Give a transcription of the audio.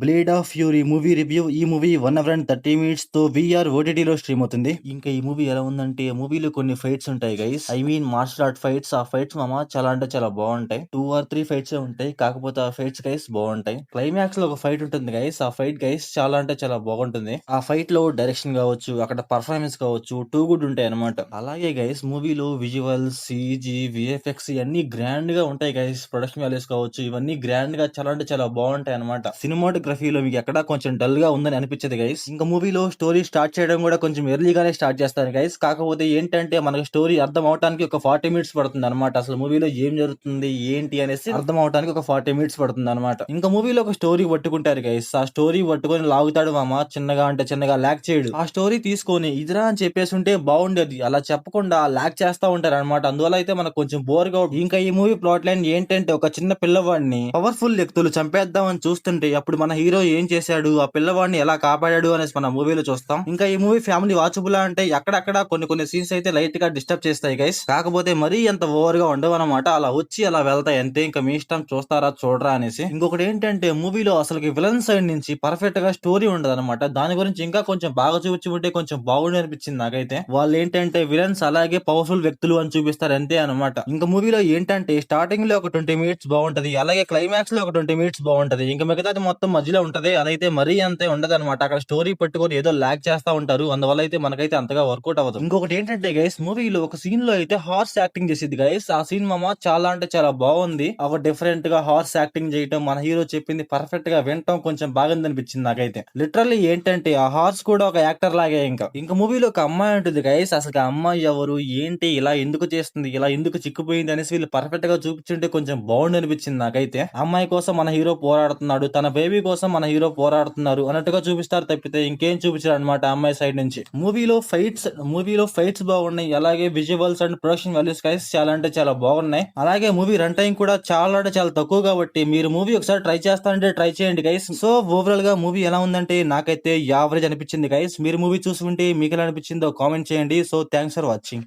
Blade of fury movie review. ఈ movie 1 hour and 30 minutes తో we are ఓటీటీలో stream అవుతుంది. ఇంకా ఈ మూవీ ఎలా ఉందంటే, మూవీలో కొన్ని ఫైట్స్ ఉంటాయి guys. I mean martial art fights. ఆ ఫైట్స్ మామ చాలా అంటే చాలా బాగుంటాయి. 2 or 3 ఫైట్స్ ఉంటాయి, కాకపోతే ఆ ఫైట్స్ గైస్ బాగుంటాయి. క్లైమాక్స్ లో ఒక ఫైట్ ఉంటుంది గైస్. ఆ ఫైట్ గైస్ చాలా అంటే చాలా బాగుంటుంది. ఆ ఫైట్ లో డైరెక్షన్ కావచ్చు, అక్కడ పర్ఫార్మెన్స్ కావచ్చు, టూ గుడ్ ఉంటాయి అనమాట. అలాగే గైస్ మూవీలో విజువల్స్, సిజీ, విఎఫ్ఎక్స్ ఇవన్నీ గ్రాండ్ గా ఉంటాయి గైస్. ప్రొడక్షన్ వాల్యూస్ కావచ్చు, ఇవన్నీ గ్రాండ్ గా చాలా అంటే చాలా బాగుంటాయి అనమాట. సినిమాటోగ్రఫీలో మీకు ఎక్కడ కొంచెం డల్ గా ఉందని అనిపించదు గైస్. ఇంకా మూవీలో స్టోరీ స్టార్ట్ చేయడం కూడా కొంచెం ఎర్లీగానే స్టార్ట్ చేస్తారు గైస్. కాకపోతే ఏంటంటే మనకు స్టోరీ అర్థం అవడానికి ఒక 40 మినిట్స్ పడుతుంది అనమాట. అసలు మూవీలో ఏం జరుగుతుంది ఏంటి అనేసి అర్థం అవడానికి ఒక 40 మినిట్స్ పడుతుంది అనమాట. ఇంకా మూవీలో ఒక స్టోరీ పట్టుకుంటారు గైస్. ఆ స్టోరీ పట్టుకొని లాగుతాడు మామ, చిన్నగా అంటే చిన్నగా లాగ్ చేయడు. ఆ స్టోరీ తీసుకొని ఇదిరా అని చెప్పేసి ఉంటే బాగుండేది. అలా చెప్పకుండా లాగ్ చేస్తా ఉంటారు అనమాట. అందువల్ల అయితే మనకు కొంచెం బోర్ గా. ఇంకా ఈ మూవీ ప్లాట్ లైన్ ఏంటంటే, ఒక చిన్న పిల్లవాడిని పవర్ఫుల్ వ్యక్తులు చంపేద్దామని చూస్తుంటే అప్పుడు మన హీరో ఏం చేశాడు, ఆ పిల్లవాడిని ఎలా కాపాడాడు అనేసి మన మూవీలో చూస్తాం. ఇంకా ఈ మూవీ ఫ్యామిలీ వాచబుల్ అంటే అక్కడక్కడ కొన్ని సీన్స్ అయితే లైట్ గా డిస్టర్బ్ చేస్తాయి గైస్. కాకపోతే మరీ అంత ఓవర్ గా ఉండవు అనమాట. అలా వచ్చి అలా వెళ్తాయి అంతే. ఇంకా మీ ఇష్టం చూస్తారా చూడరా అనేసి. ఇంకొకటి ఏంటంటే, మూవీలో అసలు విలన్ సైడ్ నుంచి పర్ఫెక్ట్ గా స్టోరీ ఉండదు అనమాట. దాని గురించి ఇంకా కొంచెం బాగా చూపించి ఉంటే కొంచెం బాగుండి అనిపించింది నాకైతే. వాళ్ళు ఏంటంటే విలన్స్ అలాగే పవర్ఫుల్ వ్యక్తులు అని చూపిస్తారు అంతే అనమాట. ఇంకా మూవీలో ఏంటంటే స్టార్టింగ్ లో ఒక 20 మినిట్స్ బాగుంటది, అలాగే క్లైమాక్స్ లో ఒక 20 మినిట్స్ బాగుంటది. ఇంకా మిగతాది మొత్తం మధ్యలో ఉంటది. అదైతే మరీ అంతే ఉండదు అనమాట. అక్కడ స్టోరీ పట్టుకొని ఏదో లాగ్ చేస్తా ఉంటారు. అందువల్ల అయితే మనకైతే అంతగా వర్కౌట్ అవ్వదు. ఇంకొకటి ఏంటంటే గైస్, మూవీలో ఒక సీన్ లో అయితే హార్స్ యాక్టింగ్ చేసింది గైస్. ఆ సీన్ మామ చాలా అంటే చాలా బాగుంది. ఒక డిఫరెంట్ గా హార్స్ యాక్టింగ్ చేయటం, మన హీరో చెప్పింది పర్ఫెక్ట్ గా వినటం కొంచెం బాగుంది అనిపించింది నాకైతే. లిటరల్లీ ఏంటంటే ఆ హార్స్ కూడా ఒక యాక్టర్ లాగే. ఇంకా మూవీలో ఒక అమ్మాయి ఉంటుంది గైస్. అసలు ఆ అమ్మాయి ఎవరు ఏంటి, ఇలా ఎందుకు చేస్తుంది, ఇలా ఎందుకు చిక్కుపోయింది అనేసి వీళ్ళు పర్ఫెక్ట్ గా చూపించుంటే కొంచెం బాగుండి అనిపించింది నాకైతే. అమ్మాయి కోసం మన హీరో పోరాడుతున్నాడు, తన బేబీ కోసం మన హీరో పోరాడుతున్నారు అన్నట్టుగా చూపిస్తారు తప్పితే ఇంకేం చూపించారు అనమాట అమ్మాయి సైడ్ నుంచి. మూవీలో ఫైట్స్ బాగున్నాయి, అలాగే visuals and production values guys చాలా అంటే చాలా బాగున్నాయి. అలాగే మూవీ రన్ టైం కూడా చాలా అంటే చాలా తక్కువ, కాబట్టి మీరు మూవీ ఒకసారి ట్రై చేస్తానంటే ట్రై చేయండి గైస్. సో ఓవరాల్ గా మూవీ ఎలా ఉందంటే నాకైతే యావరేజ్ అనిపించింది గైస్. మీరు మూవీ చూసి ఉంటే మీకు ఎలా అనిపించిందో కామెంట్ చేయండి. So thanks for watching.